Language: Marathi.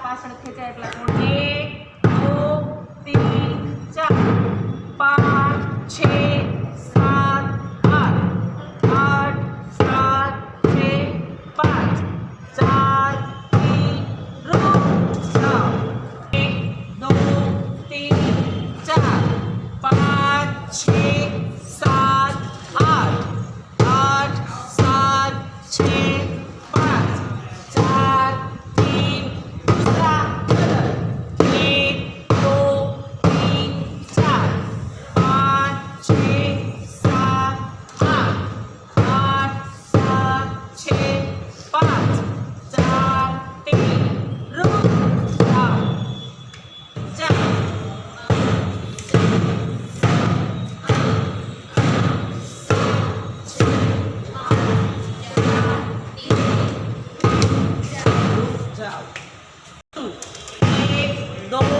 पाछळ खेचा એટલે કોણ 1 2 3 4 5 6 7 8 8 7 6 5 4 3 रुक जाओ 1 2 3 4 5 6 7 8 8 7 6 5 4 3 दूसरा कलर 1 2 3 4 5 6 7 8 8 7 6 5 4 3 रुक जाओ जाओ जाओ 1 2